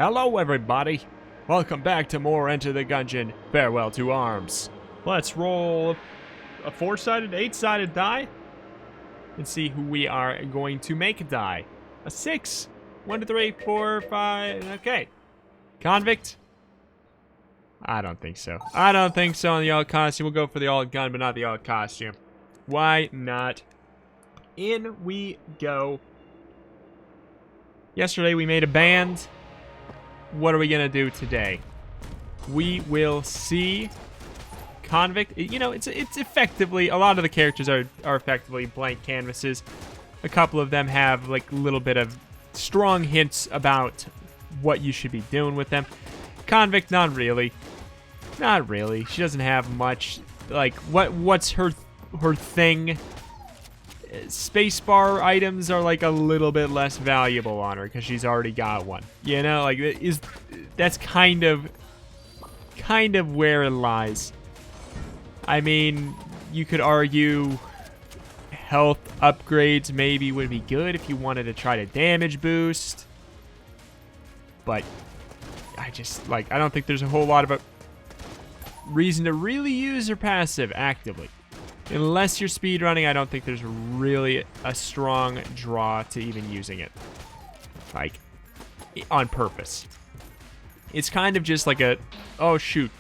Hello everybody, welcome back to more Enter the Gungeon, Farewell to Arms. Let's roll a 4-sided, 8-sided die and see who we are going to make a die. A 6, 1, 2, 3, 4, 5, okay. Convict? I don't think so. I don't think so on the alt costume. We'll go for the alt gun, but not the alt costume. Why not? In we go. Yesterday we made a band. What are we gonna do today? We will see. Convict, you know, it's effectively, a lot of the characters are effectively blank canvases. A couple of them have like a little bit of strong hints about what you should be doing with them. Convict, not really. Not really. She doesn't have much. Like, what's her thing? Spacebar items are like a little bit less valuable on her because she's already got one. You know, like that's kind of where it lies. I mean, you could argue health upgrades maybe would be good if you wanted to try to damage boost. But I don't think there's a whole lot of a reason to really use her passive actively. Unless you're speedrunning, I don't think there's really a strong draw to even using it. Like, on purpose. It's kind of just like a, oh shoot.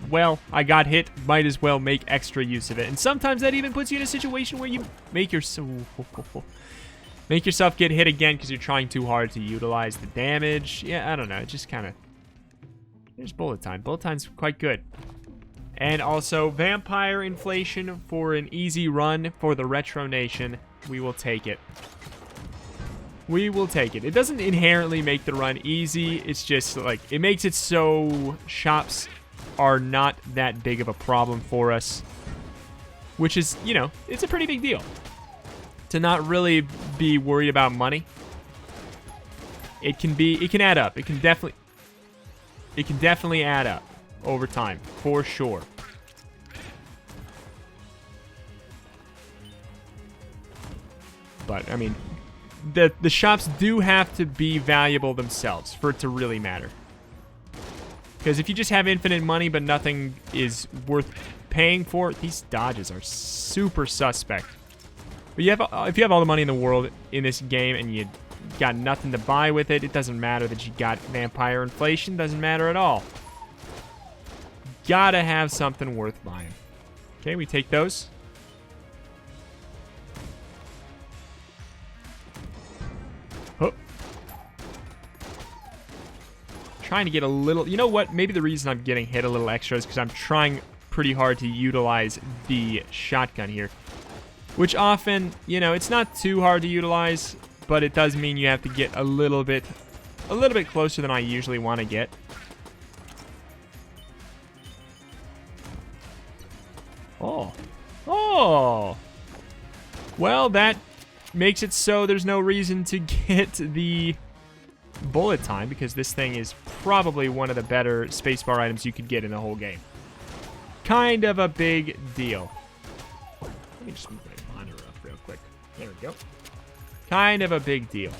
Well, I got hit, might as well make extra use of it. And sometimes that even puts you in a situation where you make yourself get hit again because you're trying too hard to utilize the damage. Yeah, I don't know. It just kind of... There's bullet time. Bullet time's quite good. And also, vampire inflation for an easy run for the Retro Nation. We will take it. We will take it. It doesn't inherently make the run easy. It's just, like, it makes it so shops are not that big of a problem for us. Which is, you know, it's a pretty big deal. To not really be worried about money. It can add up. It can definitely add up over time, for sure. But, I mean, the shops do have to be valuable themselves for it to really matter. Because if you just have infinite money but nothing is worth paying for, these dodges are super suspect. But if you have all the money in the world in this game and you got nothing to buy with it, it doesn't matter that you got vampire inflation, doesn't matter at all. Gotta have something worth buying. Okay, we take those. Oh. Trying to get a little... You know what? Maybe the reason I'm getting hit a little extra is because I'm trying pretty hard to utilize the shotgun here. Which often, you know, it's not too hard to utilize, but it does mean you have to get a little bit closer than I usually want to get. Oh. Well, that makes it so there's no reason to get the bullet time because this thing is probably one of the better spacebar items you could get in the whole game. Kind of a big deal. Let me just move my monitor up real quick. There we go. Kind of a big deal.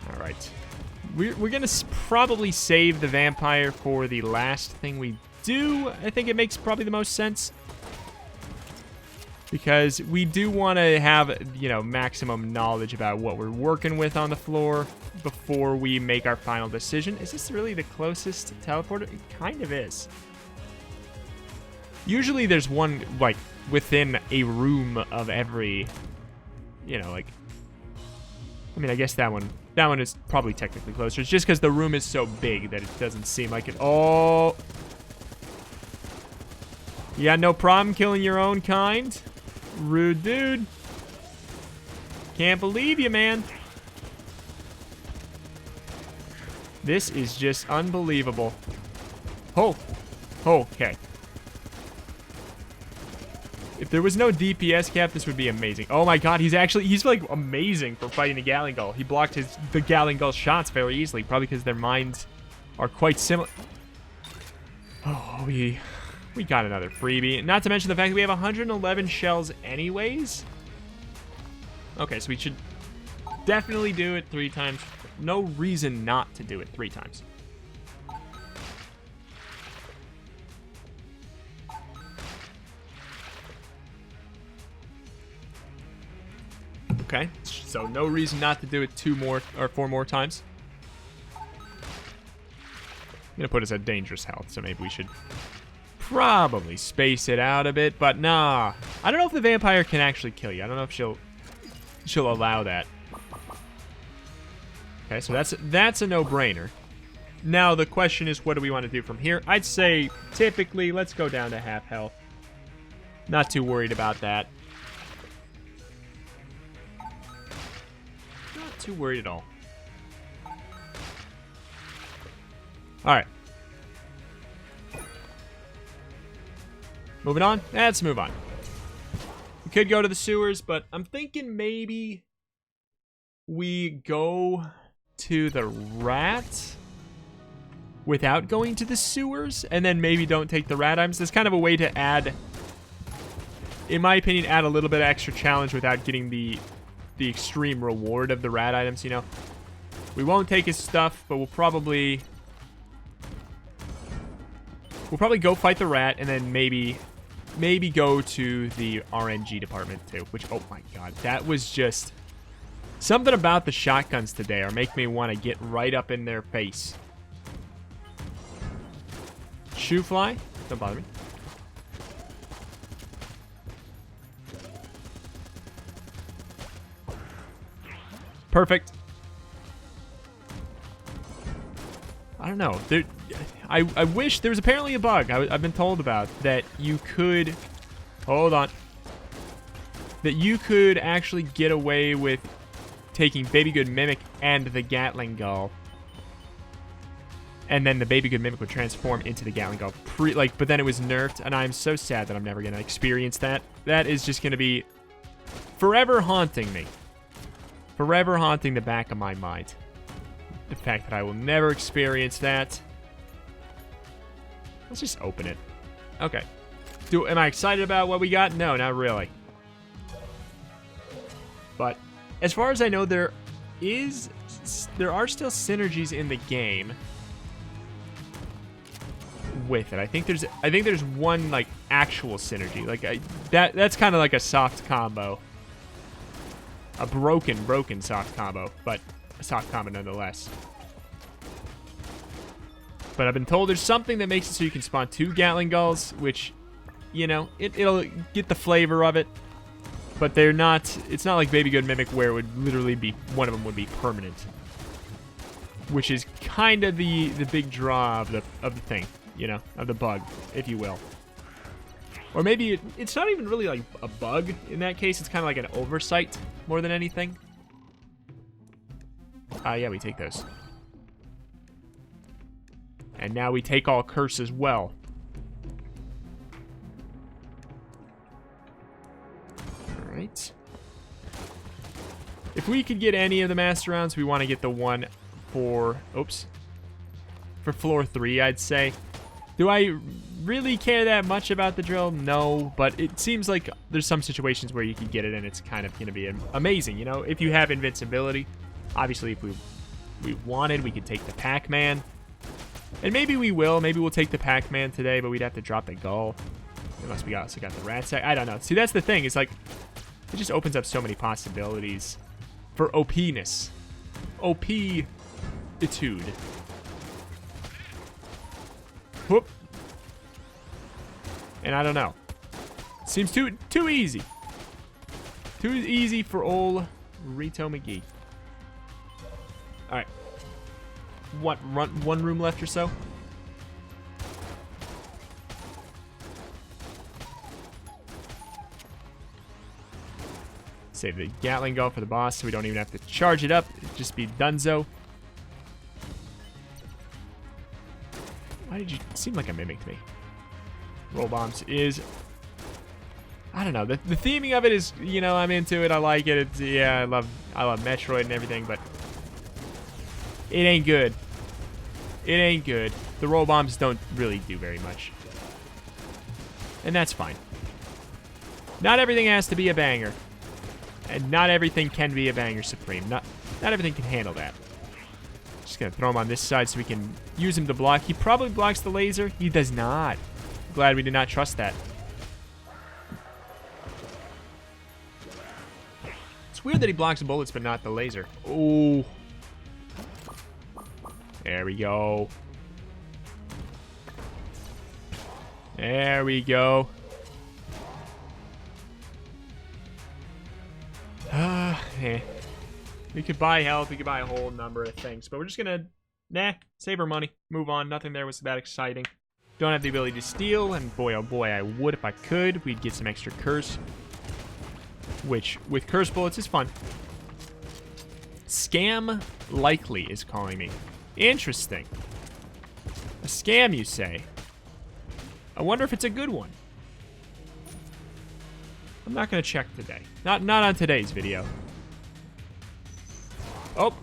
All right. We're going to probably save the vampire for the last thing we do. I think it makes probably the most sense. Because we do want to have, you know, maximum knowledge about what we're working with on the floor before we make our final decision. Is this really the closest teleporter? It kind of is. Usually there's one, like, within a room of every, you know, like... I mean, I guess that one is probably technically closer. It's just because the room is so big that it doesn't seem like it. Oh! You got no problem killing your own kind? Rude dude. Can't believe you, man. This is just unbelievable. Oh. Okay. If there was no DPS cap, this would be amazing. Oh my god, he's like amazing for fighting the Gatling Gull. He blocked the Gatling Gull shots very easily, probably because their minds are quite similar. Oh, we got another freebie. Not to mention the fact that we have 111 shells anyways. Okay, so we should definitely do it 3 times. No reason not to do it 3 times. Okay, so no reason not to do it 2 more or 4 more times. I'm gonna put us at dangerous health, so maybe we should probably space it out a bit, but nah. I don't know if the vampire can actually kill you. I don't know if she'll allow that. Okay, so that's a no-brainer. Now the question is, what do we want to do from here? I'd say typically let's go down to half health. Not too worried about that. Not too worried at all. Alright. Moving on? Let's move on. We could go to the sewers, but I'm thinking maybe we go to the rat without going to the sewers, and then maybe don't take the rat items. There's kind of a way to add, in my opinion, add a little bit of extra challenge without getting the extreme reward of the rat items, you know. We won't take his stuff, but we'll probably go fight the rat, and then maybe go to the RNG department too, which, oh my god, that was just something about the shotguns today are making me want to get right up in their face. Shoe fly, don't bother me. Perfect. I don't know. I wish there was apparently a bug I've been told about that you could, hold on, that you could actually get away with taking Piegood Mimic and the Gatling Gull, and then the Piegood Mimic would transform into the Gatling Gull. But then it was nerfed, and I'm so sad that I'm never gonna experience that. That is just gonna be forever haunting me, forever haunting the back of my mind. The fact that I will never experience that. Let's just open it. Okay. Am I excited about what we got? No, not really. But as far as I know, there are still synergies in the game with it. I think there's one like actual synergy. Like that's kind of like a soft combo. A broken soft combo, but a soft combo nonetheless. But I've been told there's something that makes it so you can spawn 2 Gatling Gulls, which, you know, it'll get the flavor of it. But they're not, it's not like Piegood Mimic where it would literally be, one of them would be permanent. Which is kind of the big draw of the thing, you know, of the bug, if you will. Or maybe it's not even really like a bug in that case, it's kind of like an oversight more than anything. Yeah, we take those. And now we take all curse as well. Alright. If we could get any of the master rounds, we want to get the one for, for floor 3, I'd say. Do I really care that much about the drill? No, but it seems like there's some situations where you can get it and it's kind of going to be amazing, you know? If you have invincibility, obviously if we wanted, we could take the Pac-Man. And maybe we will. Maybe we'll take the Pac-Man today, but we'd have to drop the Gull. Unless we also got the Rat Sack. I don't know. See, that's the thing. It's like, it just opens up so many possibilities for OP-ness. OP-itude. Whoop. And I don't know. Seems too easy. Too easy for old Reto McGee. Alright. What, one room left or so? Save the Gatling Gull for the boss so we don't even have to charge it up. It'd just be dunzo. Why did you seem like a mimic to me? Roll bombs is, I don't know, the theming of it is, you know, I'm into it, I like it. It's, yeah, I love Metroid and everything, but it ain't good. It ain't good. The roll bombs don't really do very much. And that's fine. Not everything has to be a banger. And not everything can be a Banger Supreme. Not everything can handle that. Just gonna throw him on this side so we can use him to block. He probably blocks the laser. He does not. Glad we did not trust that. It's weird that he blocks bullets but not the laser. Oh. There we go. There we go. Eh. We could buy health. We could buy a whole number of things. But we're just going to, save our money. Move on. Nothing there was that exciting. Don't have the ability to steal. And boy, oh boy, I would if I could. We'd get some extra curse. Which, with curse bullets, is fun. Scam likely is calling me. Interesting. A scam, you say? I wonder if it's a good one. I'm not going to check today. Not on today's video. Oh,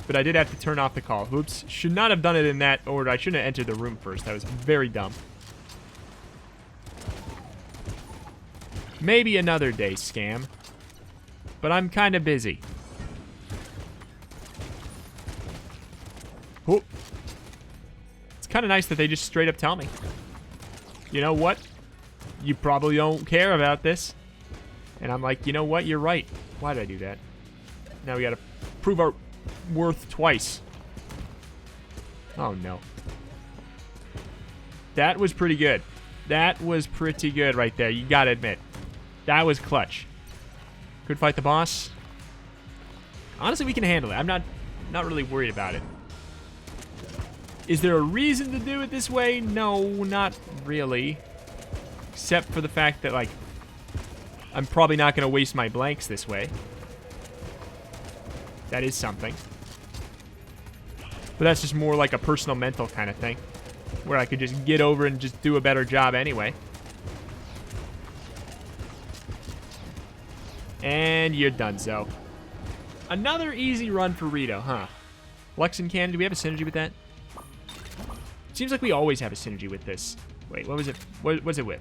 but I did have to turn off the call. Oops. Should not have done it in that order. I shouldn't have entered the room first. That was very dumb. Maybe another day, scam. But I'm kind of busy. Oh. It's kind of nice that they just straight up tell me. You know what? You probably don't care about this. And I'm like, you know what? You're right. Why did I do that? Now we gotta prove our worth twice. Oh, no. That was pretty good. That was pretty good right there. You gotta admit. That was clutch. Could fight the boss. Honestly, we can handle it. I'm not really worried about it. Is there a reason to do it this way? No, not really. Except for the fact that, like, I'm probably not going to waste my blanks this way. That is something. But that's just more like a personal mental kind of thing. Where I could just get over and just do a better job anyway. And you're done, so. Another easy run for Reto, huh? Lux and Cannon, do we have a synergy with that? Seems like we always have a synergy with this. Wait, what was it? What was it with?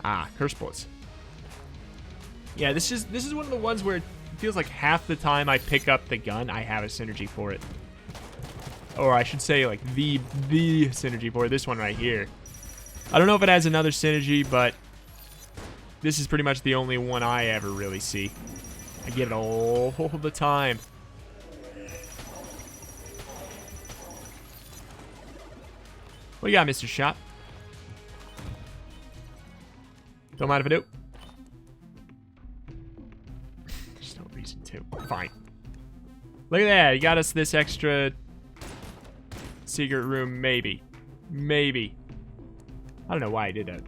Ah, curse bullets. Yeah, this is one of the ones where it feels like half the time I pick up the gun, I have a synergy for it. Or I should say, like, the synergy for this one right here. I don't know if it has another synergy, but this is pretty much the only one I ever really see. I get it all the time. What you got, Mr. Shop? Don't mind if I do. There's no reason to. Fine. Look at that. He got us this extra secret room, maybe. Maybe. I don't know why I did that.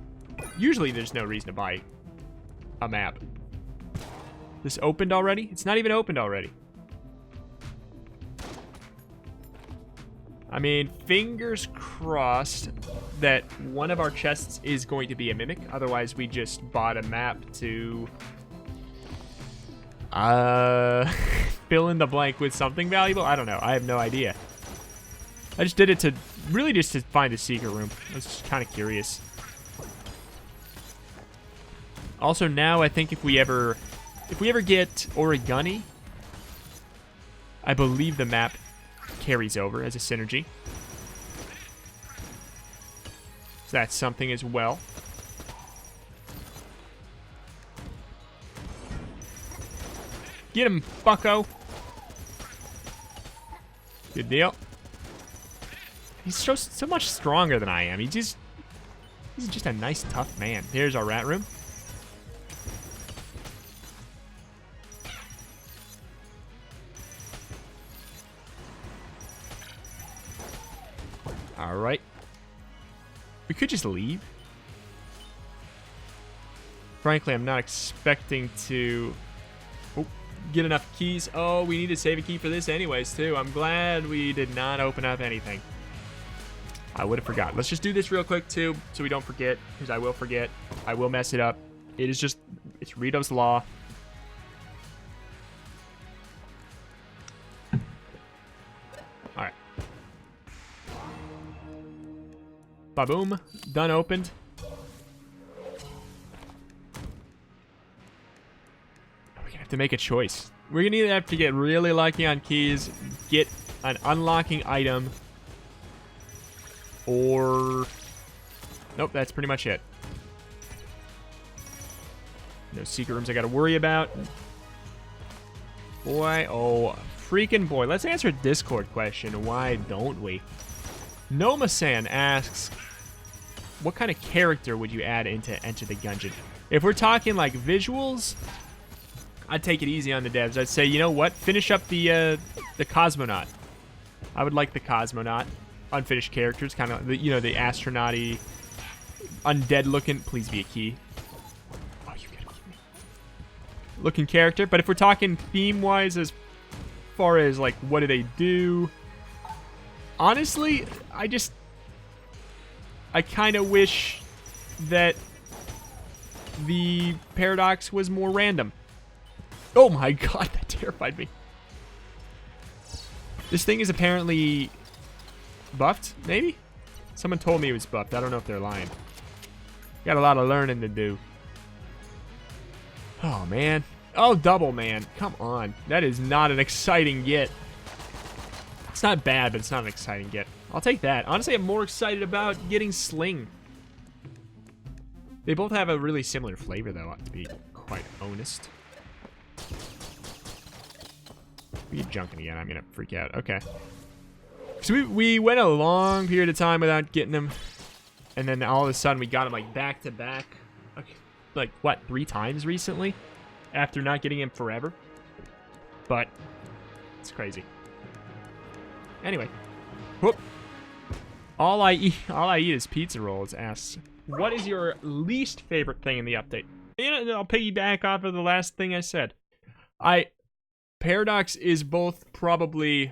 Usually there's no reason to buy a map. This opened already? It's not even opened already. I mean, fingers crossed that one of our chests is going to be a mimic. Otherwise, we just bought a map to fill in the blank with something valuable. I don't know. I have no idea. I just did it to really just to find a secret room. I was just kind of curious. Also, now I think if we ever get Origami, I believe the map carries over as a synergy. So that's something as well. Get him, bucko. Good deal. He's so much stronger than I am. He's just a nice, tough man. Here's our rat room. All right. We could just leave. Frankly, I'm not expecting to get enough keys. Oh, we need to save a key for this anyways, too. I'm glad we did not open up anything. I would have forgot. Let's just do this real quick, too, so we don't forget, because I will forget. I will mess it up. It is just, it's Reto's Law. All right. Ba-boom. Done opened. gonna have to make a choice. We're gonna either have to get really lucky on keys, get an unlocking item, or... Nope, that's pretty much it. No secret rooms I gotta worry about. Boy, oh, freaking boy. Let's answer a Discord question. Why don't we? Noma-san asks, what kind of character would you add into Enter the Gungeon? If we're talking like visuals, I'd take it easy on the devs. I'd say, you know what? Finish up the cosmonaut. I would like the cosmonaut. Unfinished characters, kind of, you know, the astronaut-y, undead looking. Please be a key. Oh, you gotta keep me. Looking character. But if we're talking theme-wise, as far as like what do they do, honestly, I kind of wish that the paradox was more random. Oh my god, that terrified me. This thing is apparently buffed, maybe? Someone told me it was buffed. I don't know if they're lying. Got a lot of learning to do. Oh, man. Oh, double, man. Come on. That is not an exciting get. It's not bad, but it's not an exciting get. I'll take that. Honestly, I'm more excited about getting Sling. They both have a really similar flavor, though, to be quite honest. We get junking again. I'm going to freak out. Okay. So we went a long period of time without getting them. And then all of a sudden, we got him, like, back-to-back. Okay. Like, what, 3 times recently? After not getting him forever? But, it's crazy. Anyway. Whoop. All I eat is pizza rolls. Asks, what is your least favorite thing in the update? You know, I'll piggyback off of the last thing I said. Paradox is both probably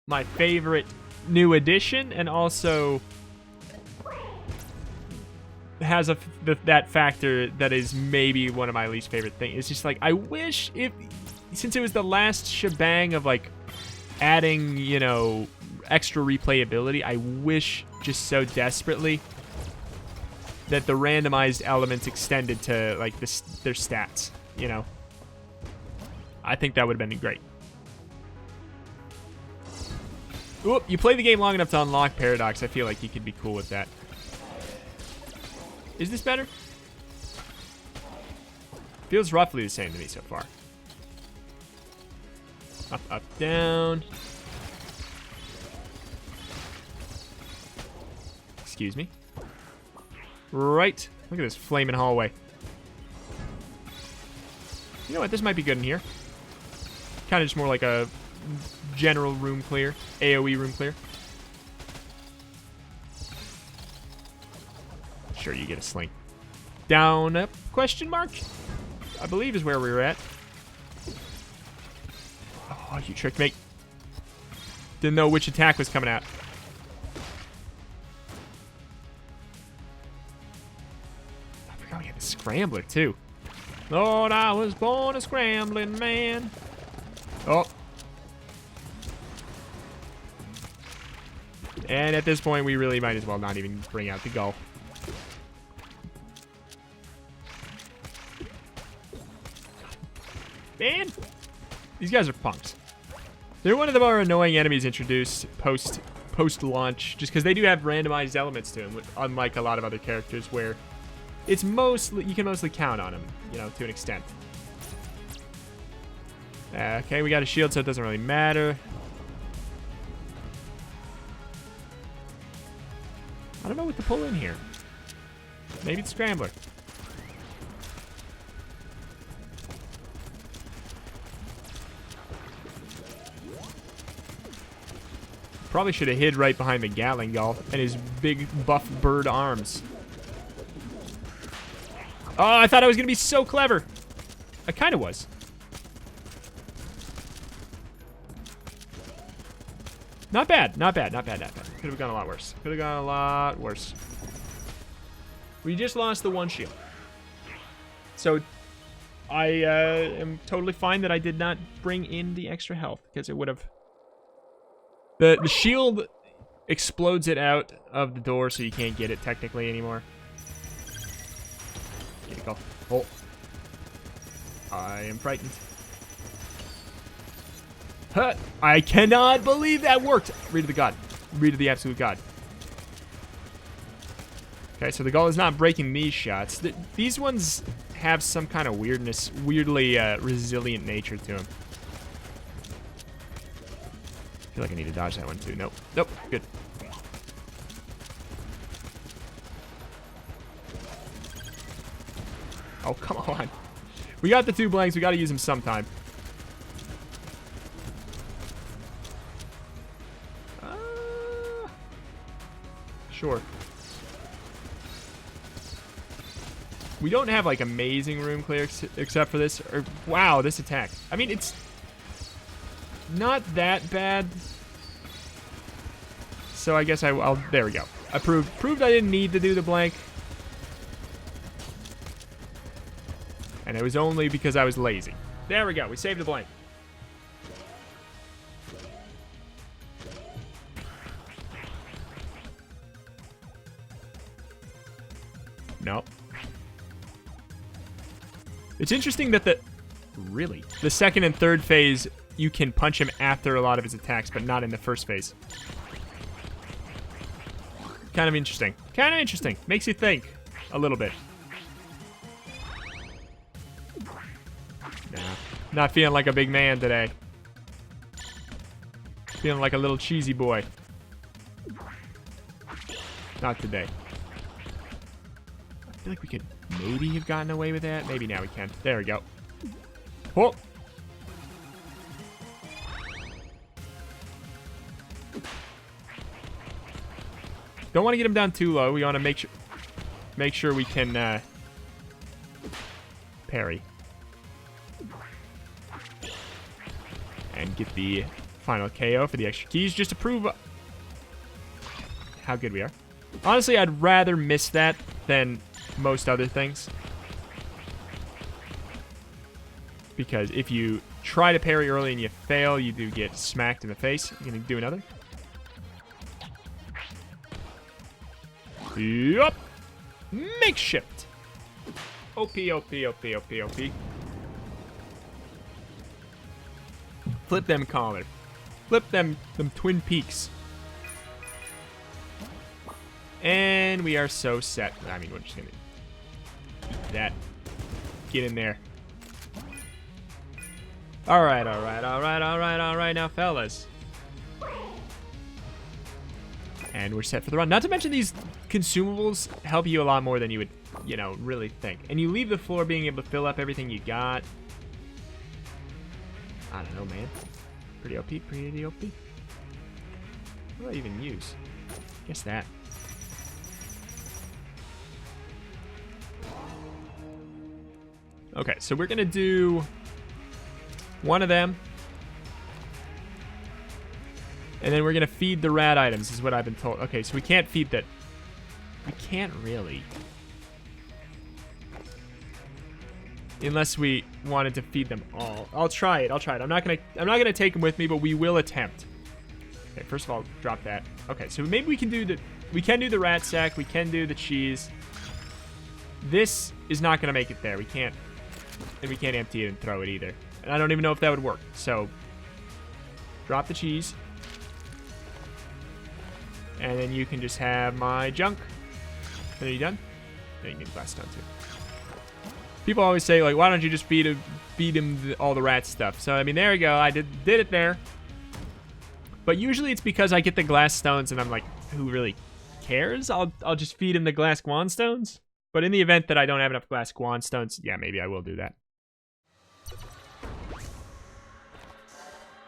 my favorite new addition, and also has that factor that is maybe one of my least favorite things. It's just like, I wish since it was the last shebang of like adding, you know, extra replayability, I wish just so desperately that the randomized elements extended to like their stats, you know. I think that would have been great. Oop, you play the game long enough to unlock Paradox. I feel like you could be cool with that. Is this better? Feels roughly the same to me so far. Up, up, down. Excuse me. Right. Look at this flaming hallway. You know what? This might be good in here. Kind of just more like a general room clear. AoE room clear. Sure, you get a sling. Down up, question mark? I believe is where we were at. Oh, you tricked me. Didn't know which attack was coming out. I forgot we had the scrambler, too. Lord, I was born a scrambling man. Oh. And at this point, we really might as well not even bring out the gull. Man, these guys are punks. They're one of the more annoying enemies introduced post-launch, just because they do have randomized elements to them, unlike a lot of other characters where it's mostly, you can mostly count on them, you know, to an extent. Okay, we got a shield, so it doesn't really matter. I don't know what to pull in here. Maybe the scrambler. Probably should have hid right behind the Gatling Gull and his big buff bird arms. Oh, I thought I was going to be so clever. I kind of was. Not bad, not bad, not bad, not bad. Could have gone a lot worse. Could have gone a lot worse. We just lost the one shield. So I am totally fine that I did not bring in the extra health, because it would have... The shield explodes it out of the door, so you can't get it technically anymore. Here you go. Oh. I am frightened. Huh. I cannot believe that worked. Read of the God. Read of the absolute God. Okay, so the goal is not breaking these shots. These ones have some kind of weirdness, weirdly resilient nature to them. I feel like I need to dodge that one too. Nope. Nope. Good. Oh, come on. We got the 2 blanks. We got to use them sometime. Sure. We don't have, like, amazing room clear except for this. Or, wow, this attack. I mean, it's not that bad. So I guess I'll there we go. I proved I didn't need to do the blank. And it was only because I was lazy. There we go. We saved the blank. No. It's interesting that the second and third phase, you can punch him after a lot of his attacks, but not in the first phase. Kind of interesting. Kind of interesting. Makes you think a little bit. Nah. Not feeling like a big man today. Feeling like a little cheesy boy. Not today. I feel like we could maybe have gotten away with that. Maybe now we can. There we go. Oh. Don't want to get him down too low. We want to make sure we can parry. And get the final KO for the extra keys just to prove how good we are. Honestly, I'd rather miss that than most other things. Because if you try to parry early and you fail, you do get smacked in the face. You gonna do another? Yup! Makeshift! OP, OP, OP, OP, OP. Flip them collar. Flip them Twin Peaks. And we are so set. I mean, we're just gonna eat that. Get in there. Alright, alright, alright, alright, alright now, fellas. And we're set for the run. Not to mention these consumables help you a lot more than you would, you know, really think. And you leave the floor being able to fill up everything you got. I don't know, man. Pretty OP, pretty OP. What do I even use? Guess that. Okay, so we're gonna do one of them. And then we're gonna feed the rat items, is what I've been told. Okay, so we can't feed that. We can't really. Unless we wanted to feed them all. I'll try it. I'll try it. I'm not gonna take them with me, but we will attempt. Okay, first of all, drop that. Okay, so maybe we can do the rat sack. We can do the cheese. This is not gonna make it there. We can't empty it and throw it either. And I don't even know if that would work. So drop the cheese. And then you can just have my junk. Are you done? No, you need glass stone too. People always say, like, why don't you just feed him all the rat stuff? So, I mean, there we go. I did it there. But usually it's because I get the glass stones and I'm like, who really cares? I'll just feed him the glass guan stones. But in the event that I don't have enough glass guan stones, yeah, maybe I will do that.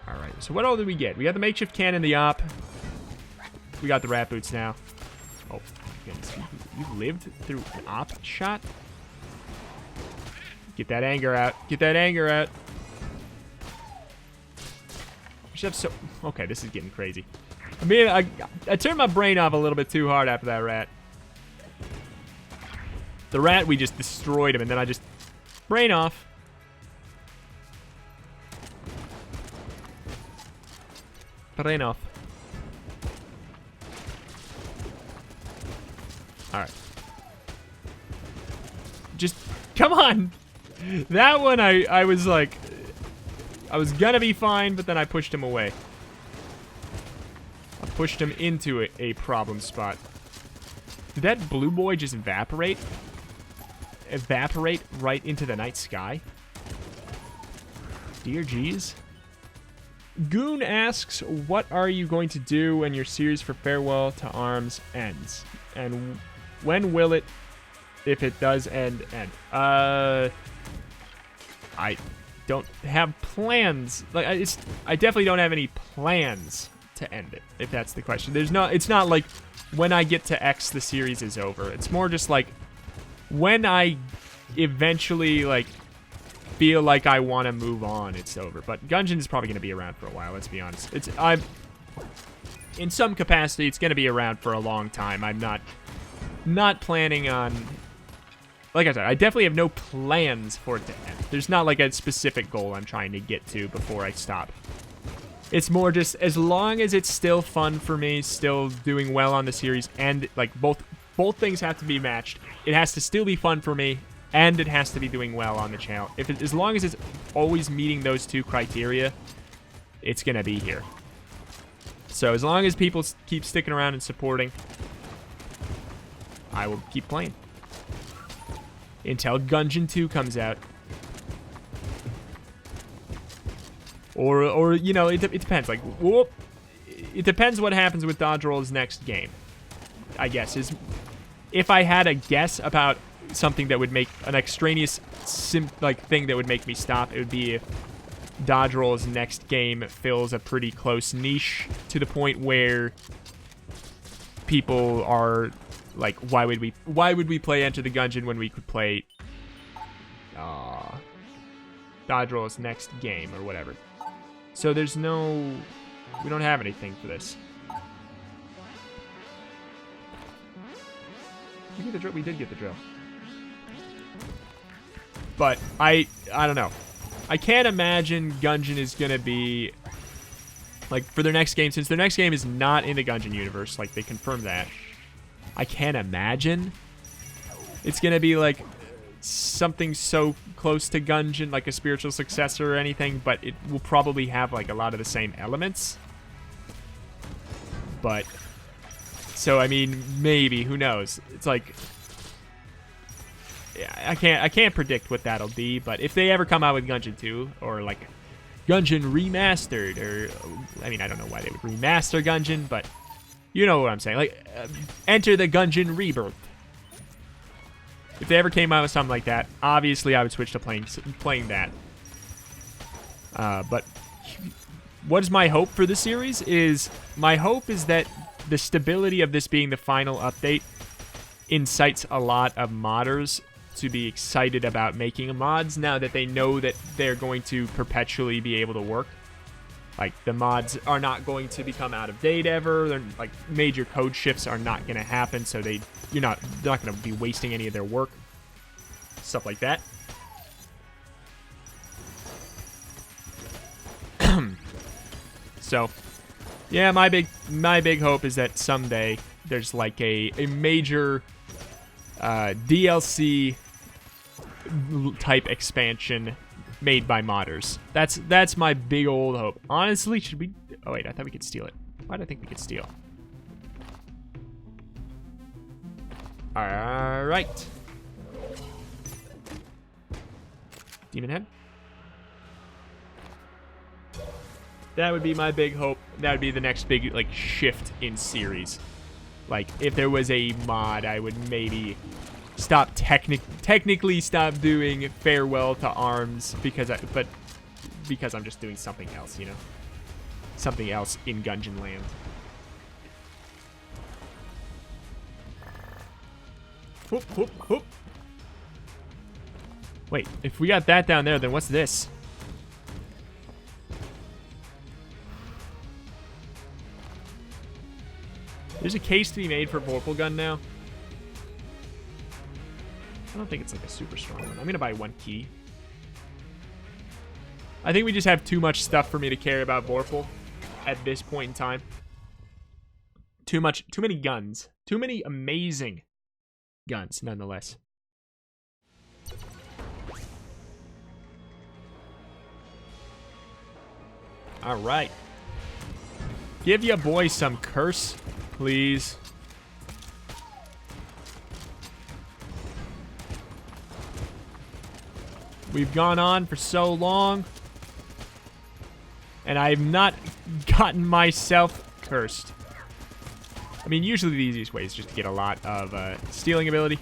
Alright, so what all did we get? We got the makeshift cannon, the op. We got the rat boots now. Oh, goodness. You lived through an op shot? Get that anger out. Get that anger out. We should have so... Okay, this is getting crazy. I mean, I turned my brain off a little bit too hard after that rat. The rat, we just destroyed him, and then I just... Brain off. Brain off. Alright. Just... Come on! That one, I was like... I was gonna be fine, but then I pushed him away. I pushed him into a problem spot. Did that blue boy just evaporate? Evaporate right into the night sky? Dear jeez. Goon asks, what are you going to do when your series for Farewell to Arms ends? And when will it, if it does end? I don't have plans. Like, I definitely don't have any plans to end it, if that's the question. It's not like when I get to X, the series is over. It's more just like when I eventually, like, feel like I want to move on, it's over. But Gungeon is probably going to be around for a while, let's be honest. In some capacity, it's going to be around for a long time. I'm not planning on... Like I said, I definitely have no plans for it to end. There's not like a specific goal I'm trying to get to before I stop. It's more just as long as it's still fun for me, still doing well on the series, and like both things have to be matched. It has to still be fun for me, and it has to be doing well on the channel. As long as it's always meeting those two criteria, it's gonna be here. So as long as people keep sticking around and supporting, I will keep playing until Gungeon 2 comes out. Or you know, it depends. Like, whoop, it depends what happens with Dodge Roll's next game, I guess. If I had a guess about something that would make an extraneous thing that would make me stop, it would be if Dodge Roll's next game fills a pretty close niche to the point where people are like, why would we play Enter the Gungeon when we could play Dodge Roll's next game or whatever. So we don't have anything for this. Did we get the drill? We did get the drill. But I don't know. I can't imagine Gungeon is gonna be like, for their next game, since their next game is not in the Gungeon universe, like they confirmed that. I can't imagine it's gonna be like something so close to Gungeon, like a spiritual successor or anything, but it will probably have like a lot of the same elements. But so I mean, maybe, who knows? It's like, yeah, I can't predict what that'll be, but if they ever come out with Gungeon 2 or like Gungeon remastered, or I mean, I don't know why they would remaster Gungeon, but you know what I'm saying. Like, Enter the Gungeon Rebirth. If they ever came out with something like that, obviously I would switch to playing that. But what is my hope for the series? My hope is that the stability of this being the final update incites a lot of modders to be excited about making mods now that they know that they're going to perpetually be able to work. Like, the mods are not going to become out of date ever. They're, like, major code shifts are not going to happen, so they're not going to be wasting any of their work. Stuff like that. So, yeah, my big hope is that someday there's like a major DLC type expansion made by modders. That's my big old hope. Honestly, should we... Oh, wait, I thought we could steal it. Why did I think we could steal? Alright. Demon Head. That would be my big hope. That would be the next big, like, shift in series. Like, if there was a mod, I would maybe stop technically stop doing Farewell to Arms because I'm just doing something else, you know? Something else in Gungeon land. Whoop, whoop, whoop. Wait, if we got that down there, then what's this? There's a case to be made for Vorpal Gun now. I don't think it's like a super strong one. I'm gonna buy one key. I think we just have too much stuff for me to care about Vorpal at this point in time. Too many guns. Too many amazing guns, nonetheless. All right. Give your boy some curse, please. We've gone on for so long, and I have not gotten myself cursed. I mean, usually the easiest way is just to get a lot of stealing ability.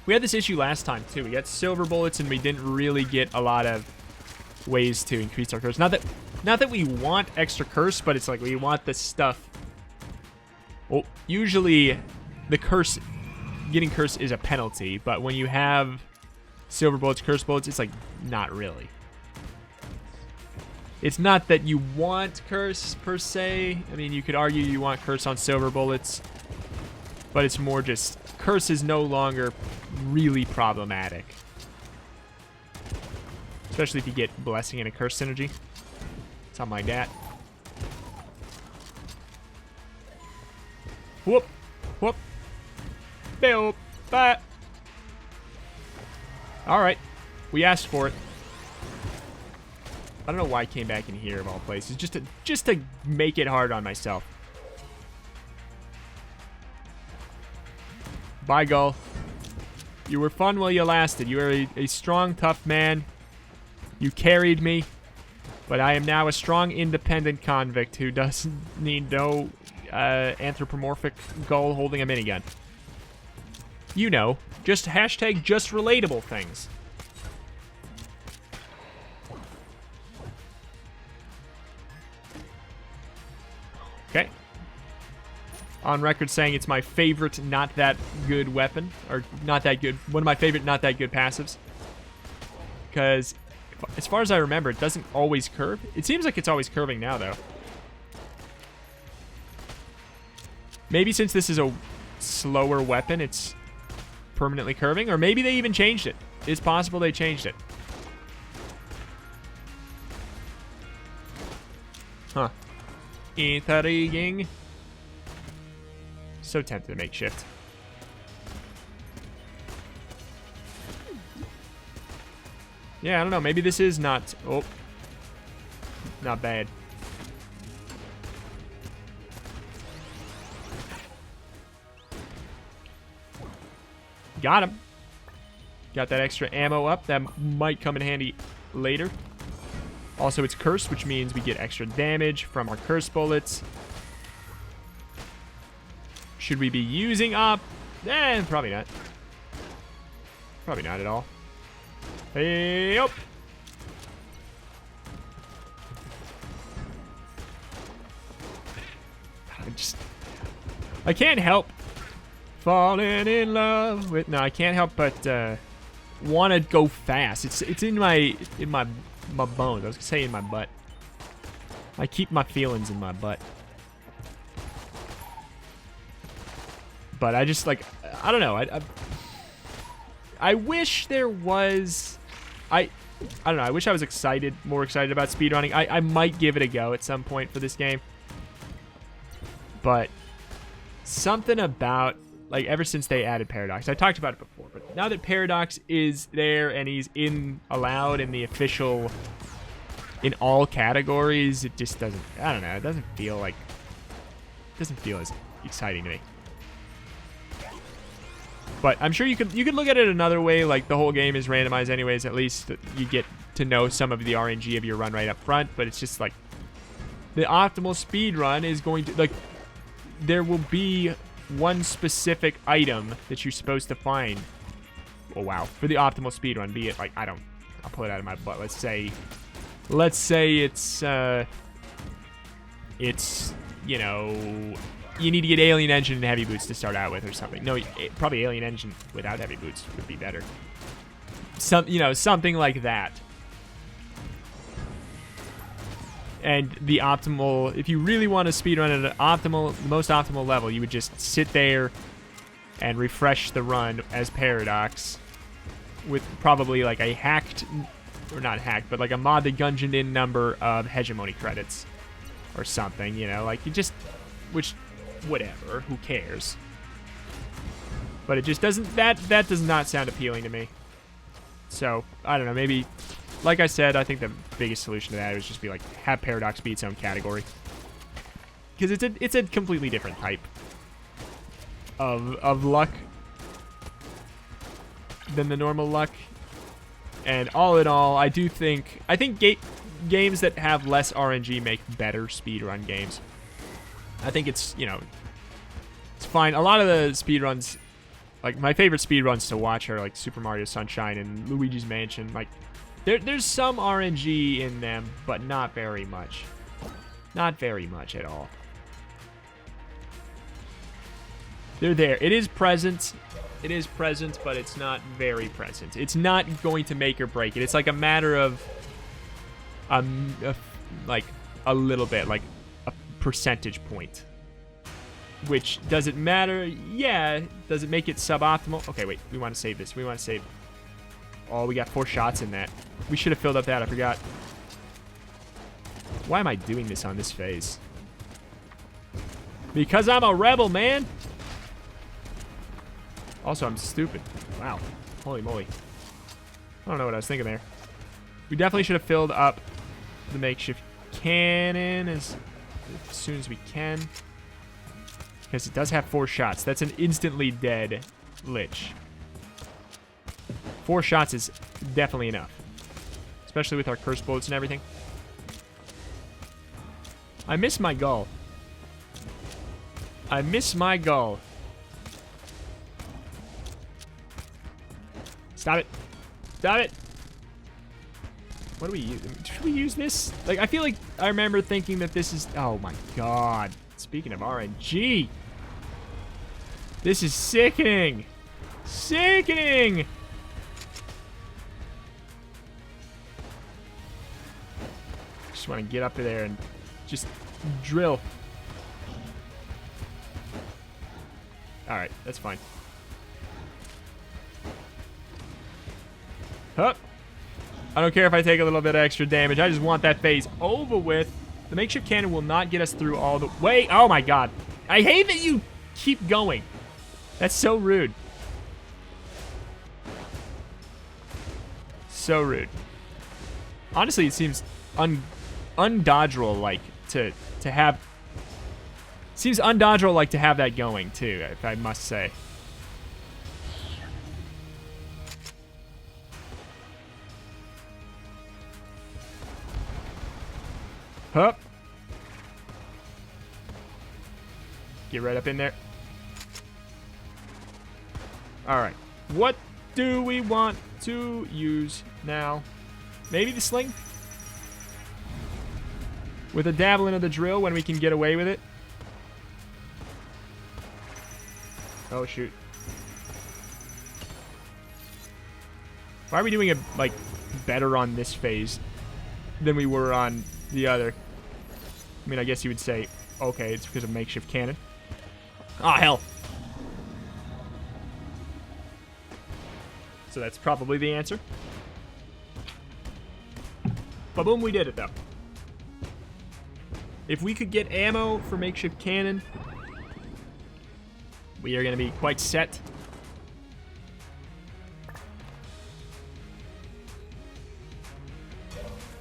We had this issue last time, too. We got silver bullets, and we didn't really get a lot of ways to increase our curse. Not that we want extra curse, but it's like we want the stuff. Well, usually the curse, getting curse is a penalty, but when you have silver bullets, curse bullets, it's like not really. It's not that you want curse per se. I mean, you could argue you want curse on silver bullets, but it's more just curse is no longer really problematic. Especially if you get blessing and a curse synergy. Something like that. Whoop. Whoop. Bill. Bye. Alright. We asked for it. I don't know why I came back in here of all places. Just to make it hard on myself. Bye, Gull. You were fun while you lasted. You are a strong, tough man. You carried me. But I am now a strong, independent convict who doesn't need no anthropomorphic Gull holding a minigun. You know, just hashtag just relatable things. Okay. On record saying it's my favorite not that good weapon. Or not that good. One of my favorite not that good passives. Because as far as I remember, it doesn't always curve. It seems like it's always curving now, though. Maybe since this is a slower weapon, it's permanently curving. Or maybe they even changed it. It's possible they changed it. Huh. Intriguing. So tempted to Makeshift. Yeah, I don't know. Maybe this is not... Oh. Not bad. Got him. Got that extra ammo up. That might come in handy later. Also, it's cursed, which means we get extra damage from our curse bullets. Should we be using up? Probably not. Probably not at all. Hey, up. I can't help falling in love with. No, I can't help but want to go fast. It's in my bones. I was gonna say in my butt. I keep my feelings in my butt. But I just like I don't know. I wish there was. I don't know. I wish I was more excited about speedrunning. I might give it a go at some point for this game. But something about, like, ever since they added Paradox, I talked about it before, but now that Paradox is there and he's allowed in the official, in all categories, it just doesn't, I don't know, it doesn't feel as exciting to me. But I'm sure you could look at it another way, like the whole game is randomized anyways, at least you get to know some of the RNG of your run right up front, but it's just like, the optimal speed run is going to, like, there will be one specific item that you're supposed to find. Oh wow, for the optimal speed run, be it like, I'll pull it out of my butt. Let's say it's, you know, you need to get Alien Engine and Heavy Boots to start out with or something. No, probably Alien Engine without Heavy Boots would be better. Something like that. And the optimal, if you really want to speedrun at the most optimal level, you would just sit there and refresh the run as Paradox with probably like a hacked, or not hacked, but like a mod that Gungeoned in number of hegemony credits or something, you know, like you just, which, whatever, who cares? But it just doesn't, that does not sound appealing to me. So, I don't know, maybe like I said, I think the biggest solution to that would just be like have Paradox be its own category, because it's a completely different type of luck than the normal luck. And all in all, I think games that have less RNG make better speedrun games. I think it's, you know, it's fine. A lot of the speedruns, like my favorite speedruns to watch are like Super Mario Sunshine and Luigi's Mansion. Like there's some RNG in them, but not very much. Not very much at all. They're there. It is present. It is present, but it's not very present. It's not going to make or break it. It's like a matter of like a little bit, like a percentage point. Which, does it matter? Yeah. Does it make it suboptimal? Okay, wait. We want to save this. We want to save... Oh, we got 4 shots in that. We should have filled up that. I forgot. Why am I doing this on this phase? Because I'm a rebel, man. Also, I'm stupid. Wow. Holy moly. I don't know what I was thinking there. We definitely should have filled up the makeshift cannon as soon as we can. Because it does have 4 shots. That's an instantly dead lich. 4 shots is definitely enough. Especially with our curse bullets and everything. I miss my gull. I miss my gull. Stop it. Stop it. What do we use? Should we use this? Like, I feel like I remember thinking that this is... Oh, my God. Speaking of RNG. This is sickening. Sickening. Just want to get up there and just drill. All right, that's fine. Hup. I don't care if I take a little bit of extra damage. I just want that phase over with. The makeshift cannon will not get us through all the way. Oh my God. I hate that you keep going. That's so rude. So rude. Honestly, it seems undodgerable-like to have... Seems undodgerable-like to have that going, too, if I must say. Hup. Get right up in there. Alright. What do we want to use now? Maybe the sling? With a dabbling of the drill when we can get away with it? Oh, shoot. Why are we doing it, like, better on this phase than we were on the other? I mean, I guess you would say, okay, it's because of makeshift cannon. Ah, hell. So that's probably the answer. Ba-boom, we did it, though. If we could get ammo for makeshift cannon, we are going to be quite set.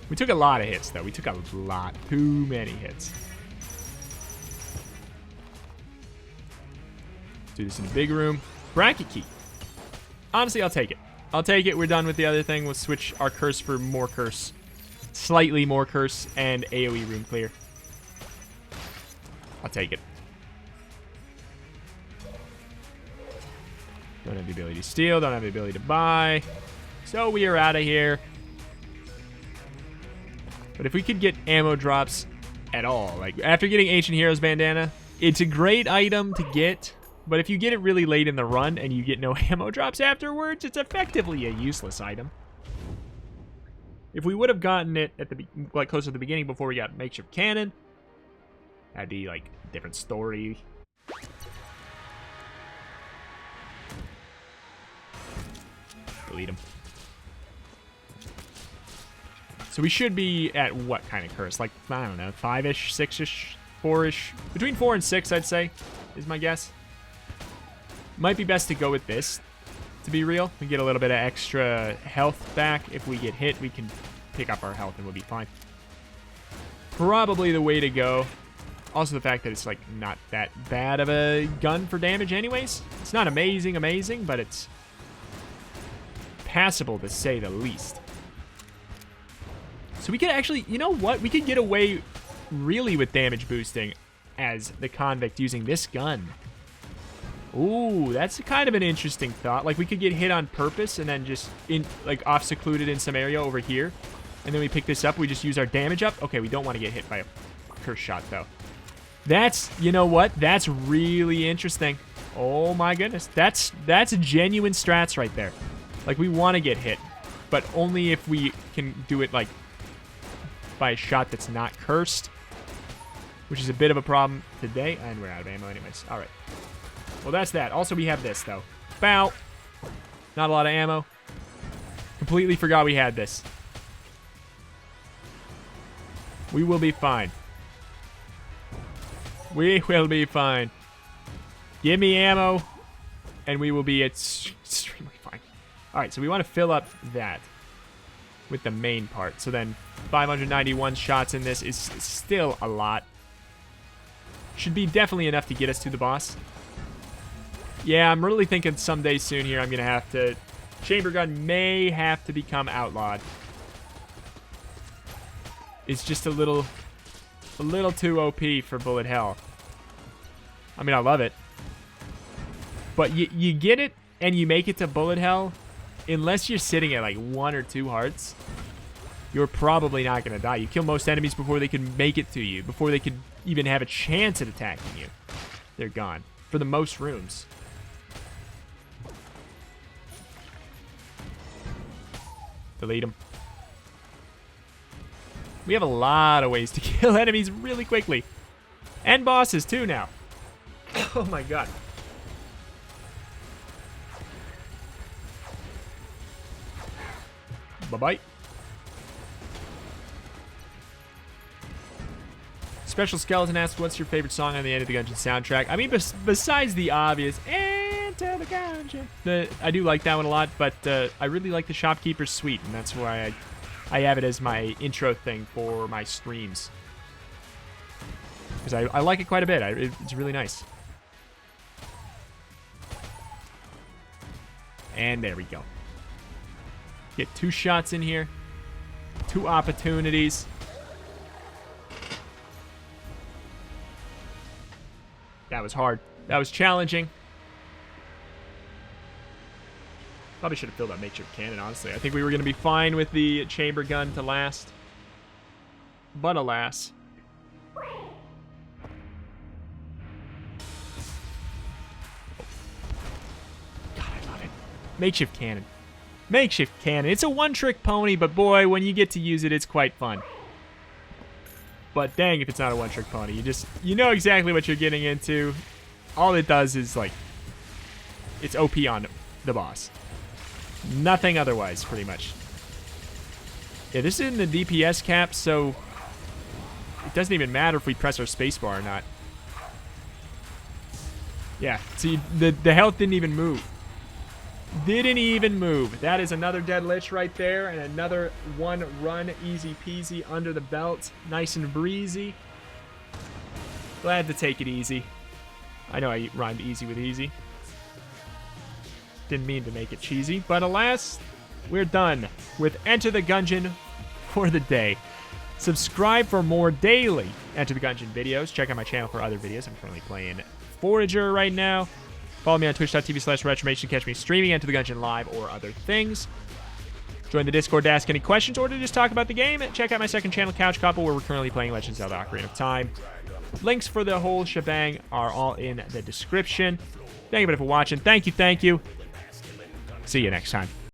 We took a lot of hits, though. We took a lot. Too many hits. Do this in the big room. Bracket key. Honestly, I'll take it. I'll take it. We're done with the other thing. We'll switch our curse for more curse. Slightly more curse and AoE room clear. I'll take it. Don't have the ability to steal. Don't have the ability to buy. So we are out of here. But if we could get ammo drops at all, like after getting Ancient Heroes Bandana, it's a great item to get, but if you get it really late in the run and you get no ammo drops afterwards, it's effectively a useless item. If we would have gotten it at the like close to the beginning before we got makeshift cannon, that'd be like a different story. Delete him. So we should be at what kind of curse? Like, I don't know, 5-ish, 6-ish, 4-ish? Between 4 and 6, I'd say, is my guess. Might be best to go with this, to be real. We get a little bit of extra health back. If we get hit, we can pick up our health and we'll be fine. Probably the way to go. Also the fact that it's like not that bad of a gun for damage anyways. It's not amazing, but it's passable to say the least. So we could actually, you know what? We could get away really with damage boosting as the convict using this gun. Ooh, that's kind of an interesting thought. Like we could get hit on purpose and then just off secluded in some area over here. And then we pick this up, we just use our damage up. Okay, we don't want to get hit by a curse shot though. That's, you know what? That's really interesting. Oh my goodness. That's genuine strats right there. Like we want to get hit, but only if we can do it like by a shot that's not cursed, which is a bit of a problem today. And we're out of ammo anyways. All right. Well, that's that. Also, we have this though. Bow. Not a lot of ammo. Completely forgot we had this. We will be fine. We will be fine. Give me ammo, and we will be extremely fine. All right, so we want to fill up that with the main part. So then 591 shots in this is still a lot. Should be definitely enough to get us to the boss. Yeah, I'm really thinking someday soon here I'm going to have to... Chamber gun may have to become outlawed. It's just a little too OP for bullet hell. I mean, I love it. But you get it and you make it to bullet hell, unless you're sitting at like 1 or 2 hearts, you're probably not going to die. You kill most enemies before they can make it to you, before they could even have a chance at attacking you. They're gone. For the most rooms. Delete them. We have a lot of ways to kill enemies really quickly. And bosses, too, now. Oh, my God. Bye-bye. Special Skeleton asks, what's your favorite song on the End of the Gungeon soundtrack? I mean, besides the obvious, Enter the Gungeon. I do like that one a lot, but I really like the Shopkeeper's Suite, and that's why I have it as my intro thing for my streams. Because I like it quite a bit. It's really nice. And there we go. Get 2 shots in here. 2 opportunities. That was hard. That was challenging. Probably should have filled up makeshift cannon, honestly. I think we were going to be fine with the chamber gun to last. But alas. God, I love it. Makeshift cannon. Makeshift cannon. It's a one-trick pony, but boy, when you get to use it, it's quite fun. But dang if it's not a one-trick pony. You know exactly what you're getting into. All it does is, like, it's OP on the boss. Nothing otherwise, pretty much. Yeah, this is in the DPS cap, so it doesn't even matter if we press our spacebar or not. Yeah, see, the health didn't even move. Didn't even move. That is another dead lich right there, and another one run, easy peasy, under the belt. Nice and breezy. Glad to take it easy. I know I rhymed easy with easy. Didn't mean to make it cheesy, but alas, we're done with Enter the Gungeon for the day. Subscribe for more daily Enter the Gungeon videos. Check out my channel for other videos. I'm currently playing Forager right now. Follow me on twitch.tv/retromation. Catch me streaming Enter the Gungeon live or other things. Join the Discord to ask any questions or to just talk about the game. Check out my second channel, Couch Couple, where we're currently playing Legend of Zelda Ocarina of Time. Links for the whole shebang are all in the description. Thank you for watching. Thank you. See you next time.